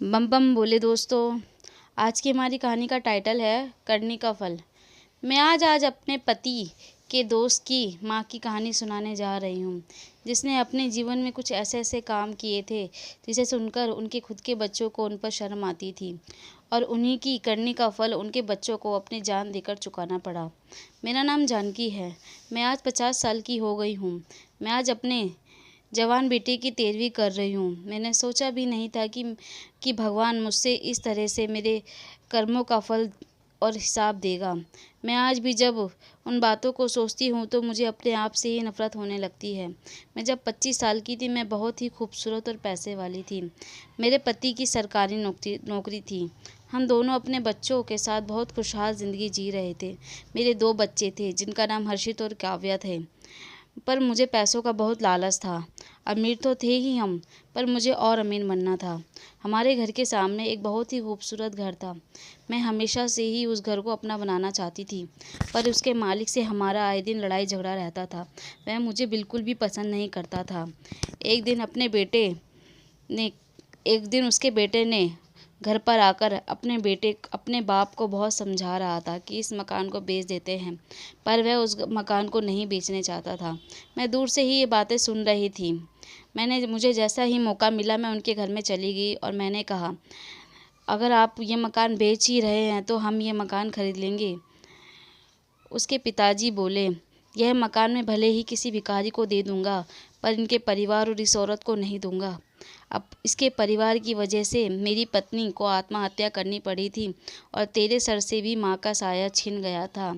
बम बम बोले दोस्तों। आज की हमारी कहानी का टाइटल है करनी का फल। मैं आज अपने पति के दोस्त की माँ की कहानी सुनाने जा रही हूँ, जिसने अपने जीवन में कुछ ऐसे ऐसे काम किए थे जिसे सुनकर उनके खुद के बच्चों को उन पर शर्म आती थी, और उन्हीं की करनी का फल उनके बच्चों को अपनी जान देकर चुकाना पड़ा। मेरा नाम जानकी है। मैं आज 50 साल की हो गई हूँ। मैं आज अपने जवान बेटे की 13वीं कर रही हूँ। मैंने सोचा भी नहीं था कि भगवान मुझसे इस तरह से मेरे कर्मों का फल और हिसाब देगा। मैं आज भी जब उन बातों को सोचती हूँ तो मुझे अपने आप से ही नफ़रत होने लगती है। मैं जब 25 साल की थी, मैं बहुत ही खूबसूरत और पैसे वाली थी। मेरे पति की सरकारी नौकरी थी। हम दोनों अपने बच्चों के साथ बहुत खुशहाल ज़िंदगी जी रहे थे। मेरे 2 बच्चे थे जिनका नाम हर्षित और काव्या थे। पर मुझे पैसों का बहुत लालच था। अमीर तो थे ही हम, पर मुझे और अमीर बनना था। हमारे घर के सामने एक बहुत ही खूबसूरत घर था। मैं हमेशा से ही उस घर को अपना बनाना चाहती थी, पर उसके मालिक से हमारा आए दिन लड़ाई झगड़ा रहता था। वह मुझे बिल्कुल भी पसंद नहीं करता था। एक दिन अपने बेटे ने एक दिन उसके बेटे ने घर पर आकर अपने बाप को बहुत समझा रहा था कि इस मकान को बेच देते हैं, पर वह उस मकान को नहीं बेचने चाहता था। मैं दूर से ही ये बातें सुन रही थी। मुझे जैसा ही मौका मिला, मैं उनके घर में चली गई और मैंने कहा, अगर आप ये मकान बेच ही रहे हैं तो हम ये मकान खरीद लेंगे। उसके पिताजी बोले, यह मकान मैं भले ही किसी भिखारी को दे दूंगा, पर इनके परिवार और इस औरत को नहीं दूंगा। अब इसके परिवार की वजह से मेरी पत्नी को आत्महत्या करनी पड़ी थी, और तेरे सर से भी माँ का साया छिन गया था।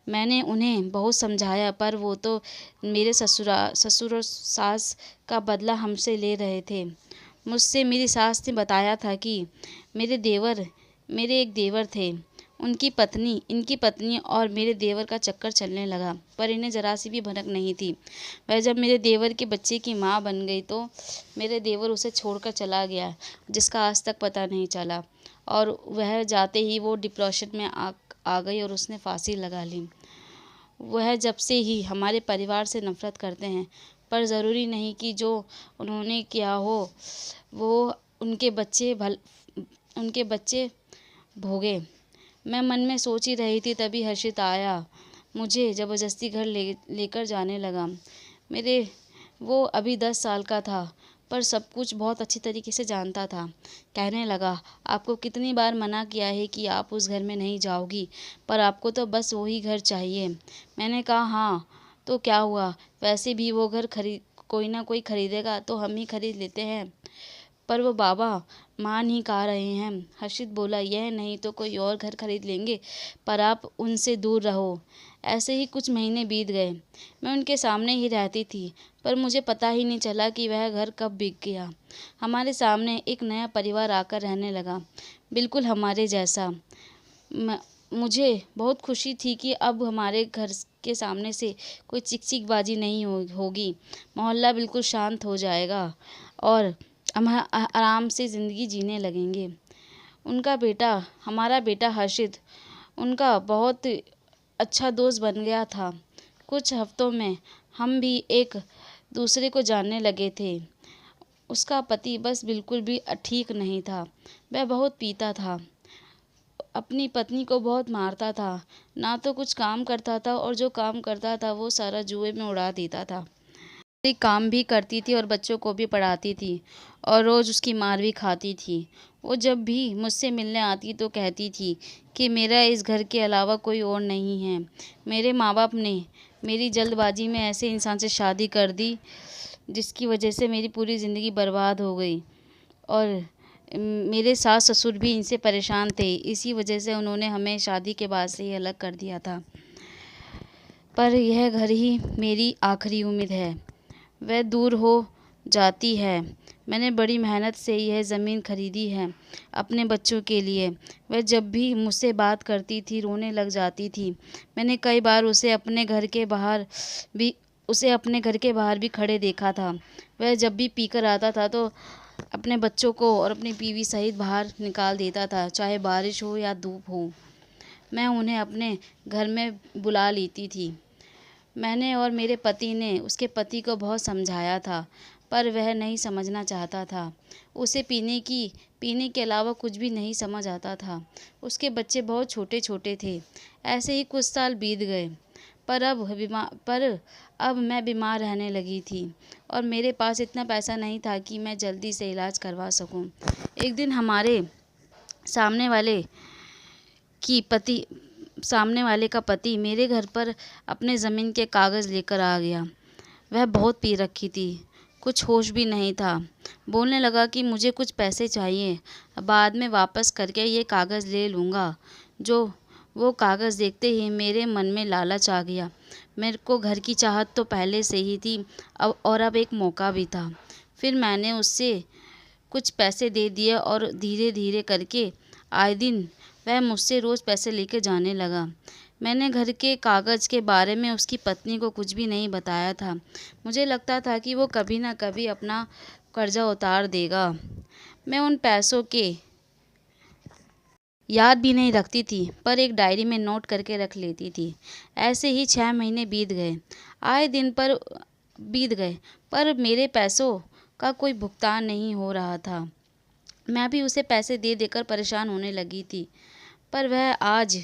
मैंने उन्हें बहुत समझाया, पर वो तो मेरे ससुर और सास का बदला हमसे ले रहे थे। मुझसे मेरी सास ने बताया था कि मेरे एक देवर थे। इनकी पत्नी और मेरे देवर का चक्कर चलने लगा, पर इन्हें जरा सी भी भनक नहीं थी। वह जब मेरे देवर के बच्चे की माँ बन गई तो मेरे देवर उसे छोड़कर चला गया, जिसका आज तक पता नहीं चला। और वह जाते ही वो डिप्रेशन में आ गई और उसने फांसी लगा ली। वह जब से ही हमारे परिवार से नफ़रत करते हैं, पर ज़रूरी नहीं कि जो उन्होंने किया हो वो उनके बच्चे भोगे। मैं मन में सोच ही रही थी, तभी हर्षित आया। मुझे ज़बरदस्ती घर लेकर जाने लगा। मेरे वो अभी 10 साल का था, पर सब कुछ बहुत अच्छी तरीके से जानता था। कहने लगा, आपको कितनी बार मना किया है कि आप उस घर में नहीं जाओगी, पर आपको तो बस वही घर चाहिए। मैंने कहा, हाँ तो क्या हुआ, वैसे भी वो घर कोई ना कोई खरीदेगा तो हम ही खरीद लेते हैं। पर वो बाबा मान ही कहा रहे हैं। हर्षित बोला, यह नहीं तो कोई और घर खरीद लेंगे, पर आप उनसे दूर रहो। ऐसे ही कुछ महीने बीत गए। मैं उनके सामने ही रहती थी, पर मुझे पता ही नहीं चला कि वह घर कब बिक गया। हमारे सामने एक नया परिवार आकर रहने लगा, बिल्कुल हमारे जैसा। मुझे बहुत खुशी थी कि अब हमारे घर के सामने से कोई चिकचिकबाजी नहीं होगी। मोहल्ला बिल्कुल शांत हो जाएगा और हम आराम से ज़िंदगी जीने लगेंगे। हमारा बेटा हर्षित उनका बहुत अच्छा दोस्त बन गया था। कुछ हफ्तों में हम भी एक दूसरे को जानने लगे थे। उसका पति बस बिल्कुल भी ठीक नहीं था। वह बहुत पीता था, अपनी पत्नी को बहुत मारता था, ना तो कुछ काम करता था, और जो काम करता था वो सारा जुए में उड़ा देता था। काम भी करती थी और बच्चों को भी पढ़ाती थी, और रोज़ उसकी मार भी खाती थी। वो जब भी मुझसे मिलने आती तो कहती थी कि मेरा इस घर के अलावा कोई और नहीं है। मेरे माँ बाप ने मेरी जल्दबाजी में ऐसे इंसान से शादी कर दी जिसकी वजह से मेरी पूरी ज़िंदगी बर्बाद हो गई, और मेरे सास ससुर भी इनसे परेशान थे। इसी वजह से उन्होंने हमें शादी के बाद से ही अलग कर दिया था। पर यह घर ही मेरी आखिरी उम्मीद है। वह दूर हो जाती है। मैंने बड़ी मेहनत से यह ज़मीन खरीदी है अपने बच्चों के लिए। वह जब भी मुझसे बात करती थी रोने लग जाती थी। मैंने कई बार उसे अपने घर के बाहर भी खड़े देखा था। वह जब भी पीकर आता था तो अपने बच्चों को और अपनी बीवी सहित बाहर निकाल देता था, चाहे बारिश हो या धूप हो। मैं उन्हें अपने घर में बुला लेती थी। मैंने और मेरे पति ने उसके पति को बहुत समझाया था, पर वह नहीं समझना चाहता था। उसे पीने के अलावा कुछ भी नहीं समझ आता था। उसके बच्चे बहुत छोटे-छोटे थे। ऐसे ही कुछ साल बीत गए, पर अब मैं बीमार रहने लगी थी और मेरे पास इतना पैसा नहीं था कि मैं जल्दी से इलाज करवा सकूं। एक दिन हमारे सामने वाले की पति सामने वाले का पति मेरे घर पर अपने ज़मीन के कागज़ लेकर आ गया। वह बहुत पी रखी थी, कुछ होश भी नहीं था। बोलने लगा कि मुझे कुछ पैसे चाहिए, बाद में वापस करके ये कागज़ ले लूँगा। वो कागज़ देखते ही मेरे मन में लालच आ गया। मेरे को घर की चाहत तो पहले से ही थी, अब एक मौका भी था। फिर मैंने उससे कुछ पैसे दे दिए और धीरे-धीरे करके आए दिन वह मुझसे रोज़ पैसे लेके जाने लगा। मैंने घर के कागज़ के बारे में उसकी पत्नी को कुछ भी नहीं बताया था। मुझे लगता था कि वो कभी न कभी अपना कर्ज़ा उतार देगा। मैं उन पैसों के याद भी नहीं रखती थी, पर एक डायरी में नोट करके रख लेती थी। ऐसे ही 6 महीने बीत गए, पर मेरे पैसों का कोई भुगतान नहीं हो रहा था। मैं भी उसे पैसे दे देकर परेशान होने लगी थी, पर वह आज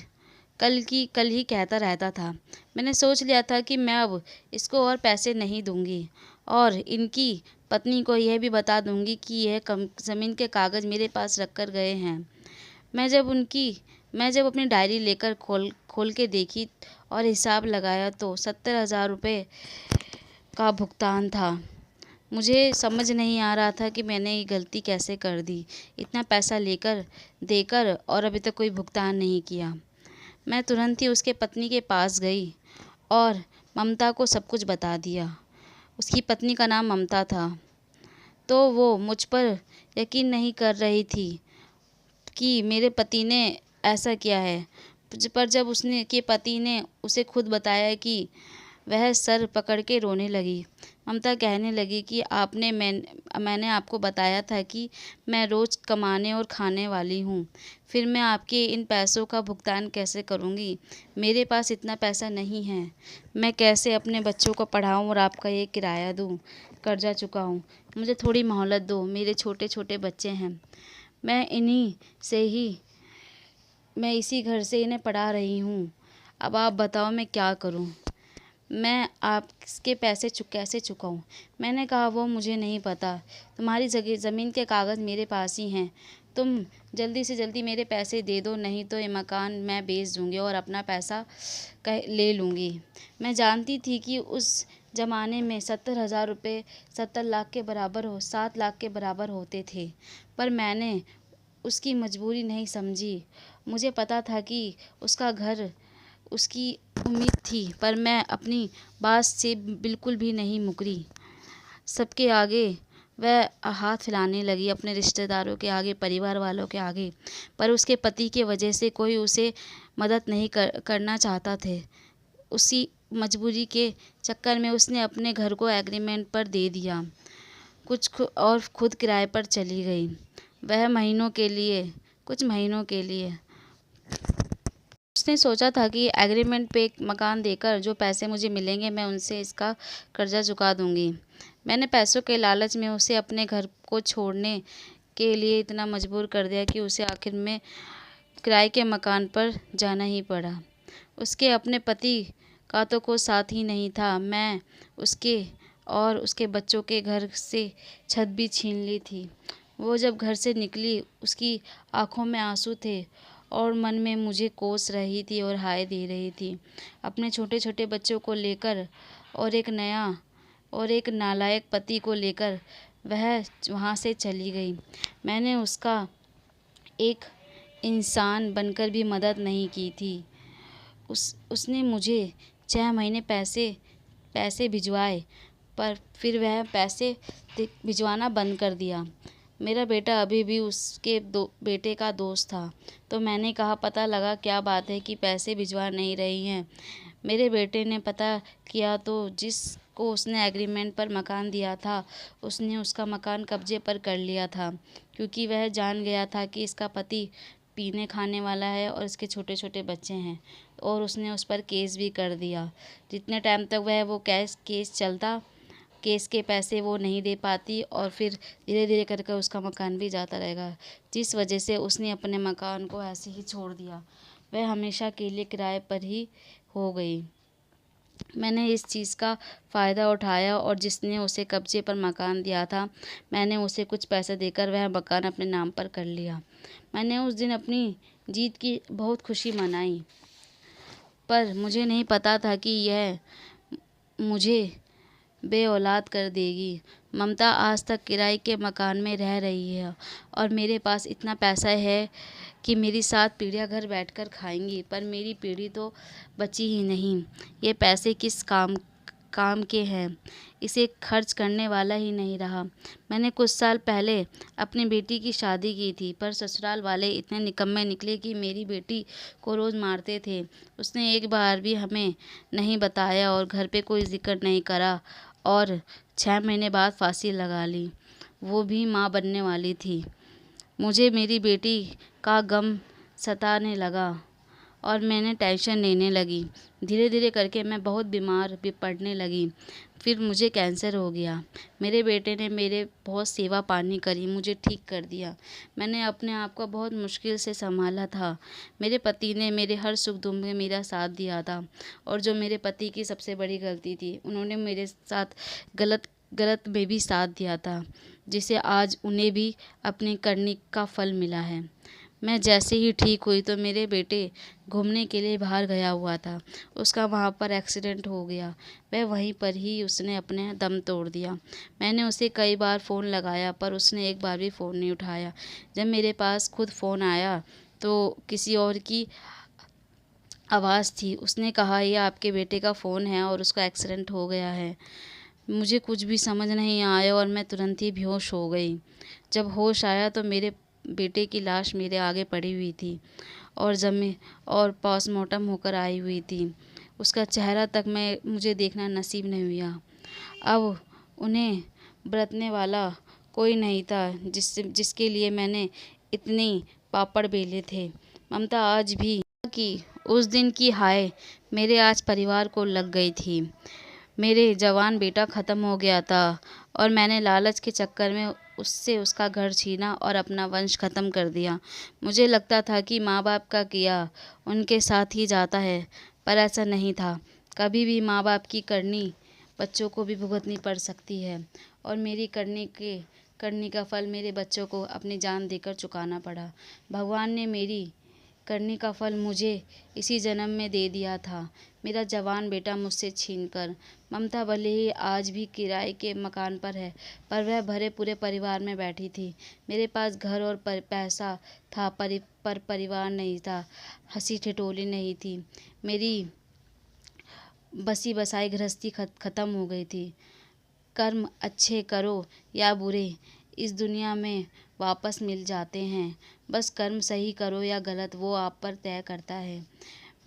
कल ही कहता रहता था। मैंने सोच लिया था कि मैं अब इसको और पैसे नहीं दूंगी और इनकी पत्नी को यह भी बता दूंगी कि यह ज़मीन के कागज़ मेरे पास रख कर गए हैं। मैं जब अपनी डायरी लेकर खोल के देखी और हिसाब लगाया तो 70,000 रुपये का भुगतान था। मुझे समझ नहीं आ रहा था कि मैंने ये गलती कैसे कर दी, इतना पैसा देकर और अभी तक कोई भुगतान नहीं किया। मैं तुरंत ही उसके पत्नी के पास गई और ममता को सब कुछ बता दिया। उसकी पत्नी का नाम ममता था, तो वो मुझ पर यकीन नहीं कर रही थी कि मेरे पति ने ऐसा किया है। पर जब उसने के पति ने उसे खुद बताया कि वह सर पकड़ के रोने लगी। ममता कहने लगी कि मैंने आपको बताया था कि मैं रोज़ कमाने और खाने वाली हूँ, फिर मैं आपके इन पैसों का भुगतान कैसे करूँगी? मेरे पास इतना पैसा नहीं है। मैं कैसे अपने बच्चों को पढ़ाऊँ और आपका ये किराया दूँ, कर्जा चुकाऊँ? मुझे थोड़ी मोहलत दो, मेरे छोटे-छोटे बच्चे हैं। मैं इसी घर से इन्हें पढ़ा रही हूँ। अब आप बताओ मैं क्या करूँ? मैं आपके पैसे कैसे चुकाऊँ? मैंने कहा वो मुझे नहीं पता। तुम्हारी ज़मीन के कागज़ मेरे पास ही हैं। तुम जल्दी से जल्दी मेरे पैसे दे दो, नहीं तो ये मकान मैं बेच दूँगी और अपना पैसा ले लूँगी। मैं जानती थी कि उस ज़माने में 70,000 रुपये 7 लाख के बराबर होते थे, पर मैंने उसकी मजबूरी नहीं समझी। मुझे पता था कि उसका घर उसकी उम्मीद थी, पर मैं अपनी बात से बिल्कुल भी नहीं मुकरी। सबके आगे वह हाथ फैलाने लगी, अपने रिश्तेदारों के आगे, परिवार वालों के आगे, पर उसके पति की वजह से कोई उसे मदद नहीं करना चाहता थे। उसी मजबूरी के चक्कर में उसने अपने घर को एग्रीमेंट पर दे दिया और खुद किराए पर चली गई। वह कुछ महीनों के लिए उसने सोचा था कि एग्रीमेंट पे एक मकान देकर जो पैसे मुझे मिलेंगे मैं उनसे इसका कर्जा चुका दूंगी। मैंने पैसों के लालच में उसे अपने घर को छोड़ने के लिए इतना मजबूर कर दिया कि उसे आखिर में किराए के मकान पर जाना ही पड़ा। उसके अपने पति का तो कोई साथ ही नहीं था। मैं उसके और उसके बच्चों के घर से छत भी छीन ली थी। वो जब घर से निकली उसकी आंखों में आंसू थे और मन में मुझे कोस रही थी और हाय दे रही थी। अपने छोटे-छोटे बच्चों को लेकर और एक नालायक पति को लेकर वह वहाँ से चली गई। मैंने उसका एक इंसान बनकर भी मदद नहीं की थी। उसने मुझे 6 महीने पैसे भिजवाए, पर फिर वह पैसे भिजवाना बंद कर दिया। मेरा बेटा अभी भी उसके बेटे का दोस्त था, तो मैंने कहा पता लगा क्या बात है कि पैसे भिजवा नहीं रही हैं। मेरे बेटे ने पता किया तो जिसको उसने एग्रीमेंट पर मकान दिया था उसने उसका मकान कब्जे पर कर लिया था, क्योंकि वह जान गया था कि इसका पति पीने खाने वाला है और इसके छोटे-छोटे बच्चे हैं, और उसने उस पर केस भी कर दिया। जितने टाइम तक वो केस चलता केस के पैसे वो नहीं दे पाती और फिर धीरे धीरे करके उसका मकान भी जाता रहेगा, जिस वजह से उसने अपने मकान को ऐसे ही छोड़ दिया। वह हमेशा के लिए किराए पर ही हो गई। मैंने इस चीज़ का फ़ायदा उठाया और जिसने उसे कब्जे पर मकान दिया था, मैंने उसे कुछ पैसे देकर वह मकान अपने नाम पर कर लिया। मैंने उस दिन अपनी जीत की बहुत खुशी मनाई, पर मुझे नहीं पता था कि यह मुझे बेऔलाद कर देगी। ममता आज तक किराए के मकान में रह रही है और मेरे पास इतना पैसा है कि मेरी 7 पीढ़ियाँ घर बैठकर खाएंगी, पर मेरी पीढ़ी तो बची ही नहीं। ये पैसे किस काम के हैं, इसे खर्च करने वाला ही नहीं रहा। मैंने कुछ साल पहले अपनी बेटी की शादी की थी, पर ससुराल वाले इतने निकम्मे निकले कि मेरी बेटी को रोज़ मारते थे। उसने एक बार भी हमें नहीं बताया और घर पे कोई जिक्र नहीं करा और 6 महीने बाद फांसी लगा ली। वो भी माँ बनने वाली थी। मुझे मेरी बेटी का गम सताने लगा और मैंने टेंशन लेने लगी। धीरे धीरे करके मैं बहुत बीमार भी पड़ने लगी। फिर मुझे कैंसर हो गया। मेरे बेटे ने मेरे बहुत सेवा पानी करी, मुझे ठीक कर दिया। मैंने अपने आप को बहुत मुश्किल से संभाला था। मेरे पति ने मेरे हर सुख दुख में मेरा साथ दिया था और जो मेरे पति की सबसे बड़ी गलती थी, उन्होंने मेरे साथ गलत में भी साथ दिया था, जिसे आज उन्हें भी अपनी करनी का फल मिला है। मैं जैसे ही ठीक हुई तो मेरे बेटे घूमने के लिए बाहर गया हुआ था। उसका वहाँ पर एक्सीडेंट हो गया। वह वहीं पर ही उसने अपने दम तोड़ दिया। मैंने उसे कई बार फ़ोन लगाया, पर उसने एक बार भी फ़ोन नहीं उठाया। जब मेरे पास खुद फ़ोन आया तो किसी और की आवाज़ थी। उसने कहा, ये आपके बेटे का फ़ोन है और उसका एक्सीडेंट हो गया है। मुझे कुछ भी समझ नहीं आया और मैं तुरंत ही बेहोश हो गई। जब होश आया तो मेरे बेटे की लाश मेरे आगे पड़ी हुई थी और पोस्टमार्टम होकर आई हुई थी। उसका चेहरा तक मुझे देखना नसीब नहीं हुआ। अब उन्हें बरतने वाला कोई नहीं था जिसके लिए मैंने इतनी पापड़ बेले थे। ममता आज भी कि उस दिन की हाय मेरे आज परिवार को लग गई थी। मेरे जवान बेटा ख़त्म हो गया था और मैंने लालच के चक्कर में उससे उसका घर छीना और अपना वंश ख़त्म कर दिया। मुझे लगता था कि माँ बाप का किया उनके साथ ही जाता है, पर ऐसा नहीं था। कभी भी माँ बाप की करनी बच्चों को भी भुगतनी पड़ सकती है और मेरी करनी का फल मेरे बच्चों को अपनी जान देकर चुकाना पड़ा। भगवान ने मेरी करने का फल मुझे इसी जन्म में दे दिया था, मेरा जवान बेटा मुझसे छीनकर। ममता भले ही आज भी किराए के मकान पर है, पर वह भरे पूरे परिवार में बैठी थी। मेरे पास घर और पैसा था, पर परिवार नहीं था, हंसी ठिठोली नहीं थी। मेरी बसी बसाई गृहस्थी ख़त्म हो गई थी। कर्म अच्छे करो या बुरे, इस दुनिया में वापस मिल जाते हैं। बस कर्म सही करो या गलत, वो आप पर तय करता है।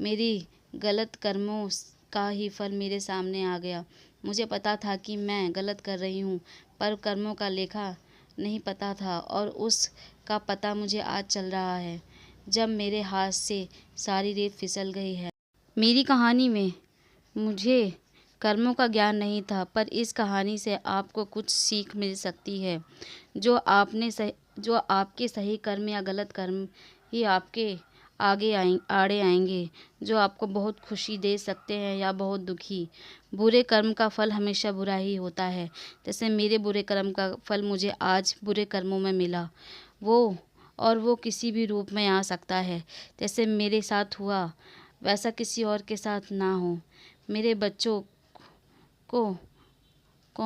मेरी गलत कर्मों का ही फल मेरे सामने आ गया। मुझे पता था कि मैं गलत कर रही हूँ, पर कर्मों का लेखा नहीं पता था और उसका पता मुझे आज चल रहा है, जब मेरे हाथ से सारी रेत फिसल गई है। मेरी कहानी में मुझे कर्मों का ज्ञान नहीं था, पर इस कहानी से आपको कुछ सीख मिल सकती है। जो आपके सही कर्म या गलत कर्म ही आपके आड़े आएंगे, जो आपको बहुत खुशी दे सकते हैं या बहुत दुखी। बुरे कर्म का फल हमेशा बुरा ही होता है। जैसे मेरे बुरे कर्म का फल मुझे आज बुरे कर्मों में मिला, वो किसी भी रूप में आ सकता है। जैसे मेरे साथ हुआ वैसा किसी और के साथ ना हो। मेरे बच्चों को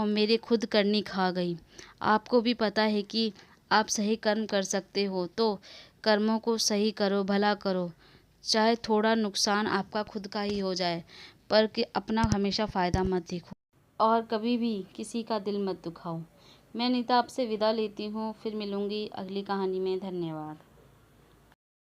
मेरे खुद करनी खा गई। आपको भी पता है कि आप सही कर्म कर सकते हो, तो कर्मों को सही करो, भला करो। चाहे थोड़ा नुकसान आपका खुद का ही हो जाए, पर कि अपना हमेशा फ़ायदा मत देखो और कभी भी किसी का दिल मत दुखाओ। मैं नीता आपसे विदा लेती हूँ, फिर मिलूँगी अगली कहानी में। धन्यवाद।